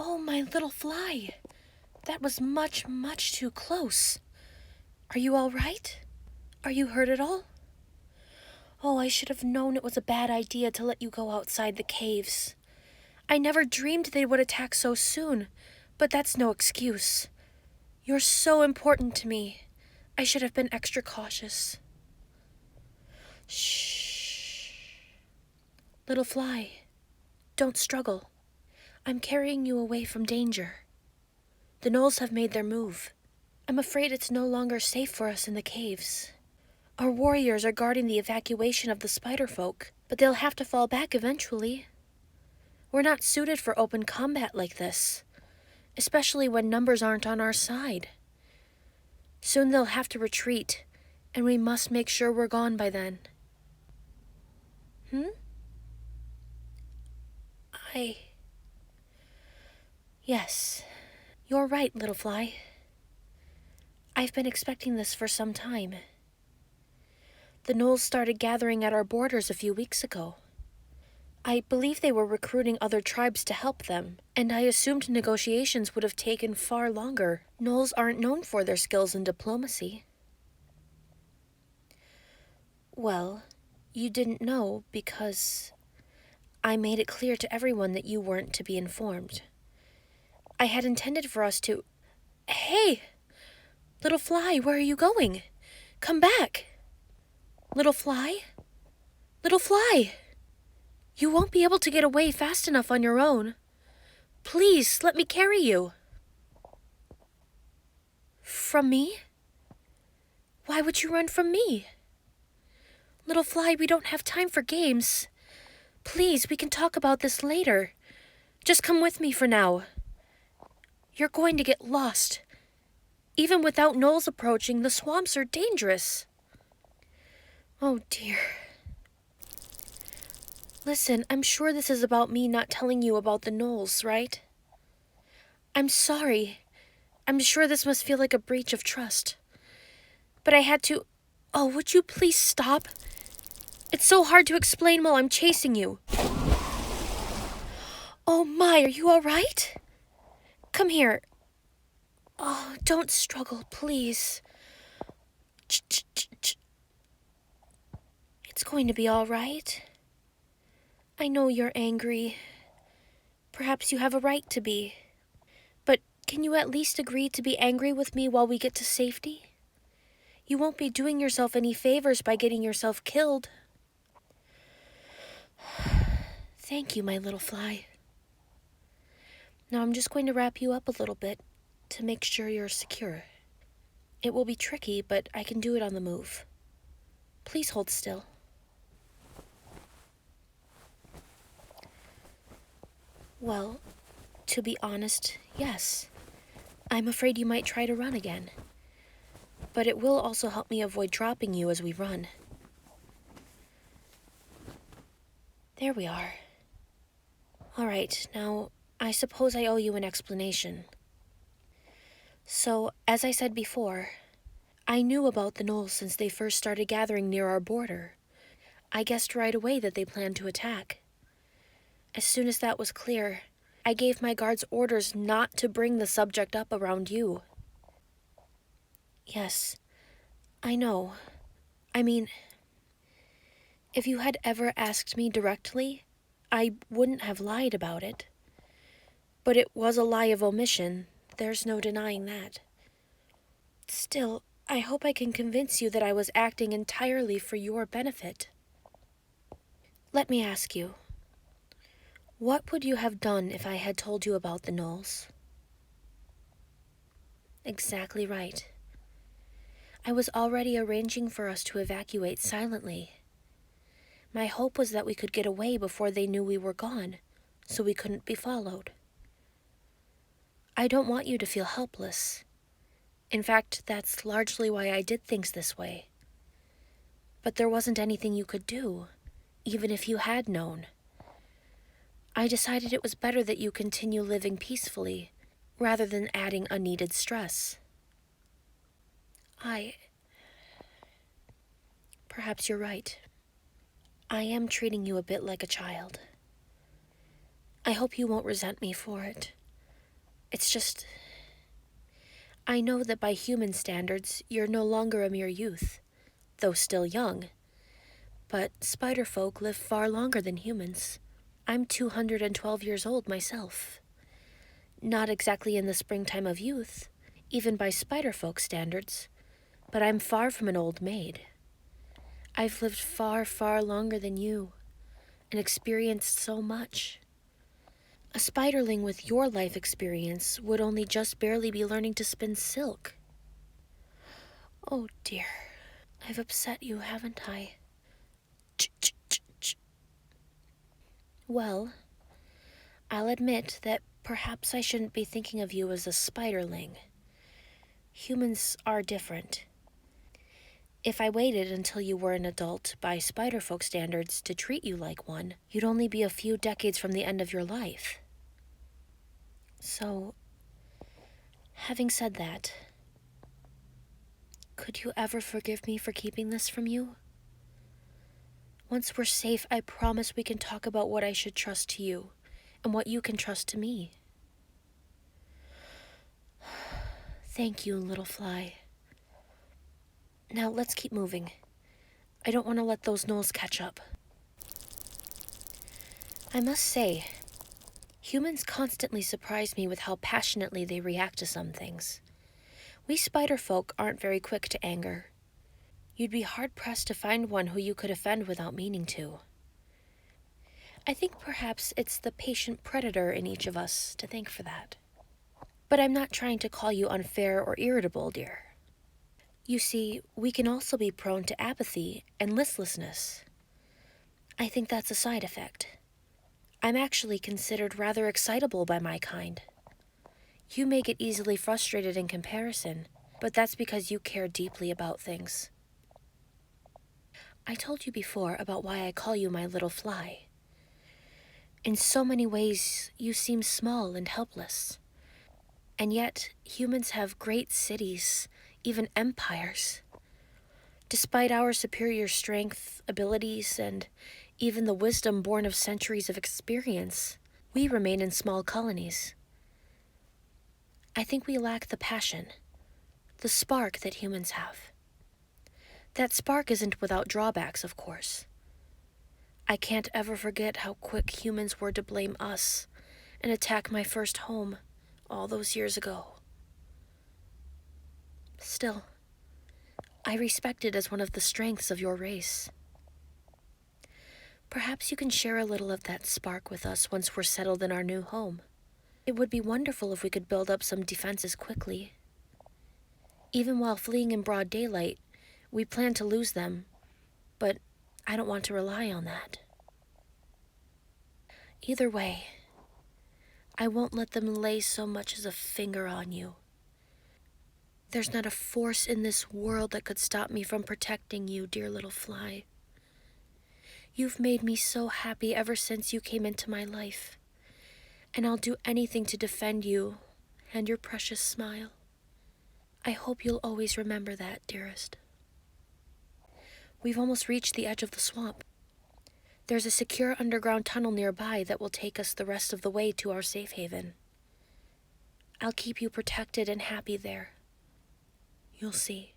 Oh, my little fly. That was much, much too close. Are you all right? Are you hurt at all? Oh, I should have known it was a bad idea to let you go outside the caves. I never dreamed they would attack so soon, but that's no excuse. You're so important to me. I should have been extra cautious. Shh. Little fly, don't struggle. I'm carrying you away from danger. The gnolls have made their move. I'm afraid it's no longer safe for us in the caves. Our warriors are guarding the evacuation of the spider folk, but they'll have to fall back eventually. We're not suited for open combat like this, especially when numbers aren't on our side. Soon they'll have to retreat, and we must make sure we're gone by then. Yes, you're right, little fly. I've been expecting this for some time. The gnolls started gathering at our borders a few weeks ago. I believe they were recruiting other tribes to help them, and I assumed negotiations would have taken far longer. Gnolls aren't known for their skills in diplomacy. Well, you didn't know because I made it clear to everyone that you weren't to be informed. I had intended for us to... Hey! Little fly, where are you going? Come back! Little fly? Little fly! You won't be able to get away fast enough on your own. Please, let me carry you. From me? Why would you run from me? Little fly, we don't have time for games. Please, we can talk about this later. Just come with me for now. You're going to get lost. Even without gnolls approaching, the swamps are dangerous. Oh dear. Listen, I'm sure this is about me not telling you about the gnolls, right? I'm sorry. I'm sure this must feel like a breach of trust. But I had to... Oh, would you please stop? It's so hard to explain while I'm chasing you. Oh my, are you all right? Come here. Oh, don't struggle, please. It's going to be all right. I know you're angry. Perhaps you have a right to be. But can you at least agree to be angry with me while we get to safety? You won't be doing yourself any favors by getting yourself killed. Thank you, my little fly. Now I'm just going to wrap you up a little bit to make sure you're secure. It will be tricky, but I can do it on the move. Please hold still. Well, to be honest, yes. I'm afraid you might try to run again. But it will also help me avoid dropping you as we run. There we are. All right, now, I suppose I owe you an explanation. So, as I said before, I knew about the gnolls since they first started gathering near our border. I guessed right away that they planned to attack. As soon as that was clear, I gave my guards orders not to bring the subject up around you. Yes, I know. I mean, if you had ever asked me directly, I wouldn't have lied about it. But it was a lie of omission. There's no denying that. Still, I hope I can convince you that I was acting entirely for your benefit. Let me ask you, what would you have done if I had told you about the gnolls? Exactly right. I was already arranging for us to evacuate silently. My hope was that we could get away before they knew we were gone, so we couldn't be followed. I don't want you to feel helpless. In fact, that's largely why I did things this way. But there wasn't anything you could do, even if you had known. I decided it was better that you continue living peacefully, rather than adding unneeded stress. Perhaps you're right. I am treating you a bit like a child. I hope you won't resent me for it. It's just, I know that by human standards, you're no longer a mere youth, though still young. But spider folk live far longer than humans. I'm 212 years old myself. Not exactly in the springtime of youth, even by spider folk standards, but I'm far from an old maid. I've lived far, far longer than you, and experienced so much. A spiderling with your life experience would only just barely be learning to spin silk. Oh dear, I've upset you, haven't I? Well, I'll admit that perhaps I shouldn't be thinking of you as a spiderling. Humans are different. If I waited until you were an adult by spiderfolk standards to treat you like one, you'd only be a few decades from the end of your life. So, having said that, could you ever forgive me for keeping this from you? Once we're safe, I promise we can talk about what I should trust to you, and what you can trust to me. Thank you, little fly. Now let's keep moving. I don't want to let those gnolls catch up. I must say, humans constantly surprise me with how passionately they react to some things. We spider folk aren't very quick to anger. You'd be hard-pressed to find one who you could offend without meaning to. I think perhaps it's the patient predator in each of us to thank for that. But I'm not trying to call you unfair or irritable, dear. You see, we can also be prone to apathy and listlessness. I think that's a side effect. I'm actually considered rather excitable by my kind. You may get easily frustrated in comparison, but that's because you care deeply about things. I told you before about why I call you my little fly. In so many ways, you seem small and helpless. And yet, humans have great cities, even empires. Despite our superior strength, abilities, and even the wisdom born of centuries of experience, we remain in small colonies. I think we lack the passion, the spark that humans have. That spark isn't without drawbacks, of course. I can't ever forget how quick humans were to blame us and attack my first home all those years ago. Still, I respect it as one of the strengths of your race. Perhaps you can share a little of that spark with us once we're settled in our new home. It would be wonderful if we could build up some defenses quickly. Even while fleeing in broad daylight, we plan to lose them, but I don't want to rely on that. Either way, I won't let them lay so much as a finger on you. There's not a force in this world that could stop me from protecting you, dear little fly. You've made me so happy ever since you came into my life, and I'll do anything to defend you and your precious smile. I hope you'll always remember that, dearest. We've almost reached the edge of the swamp. There's a secure underground tunnel nearby that will take us the rest of the way to our safe haven. I'll keep you protected and happy there. You'll see.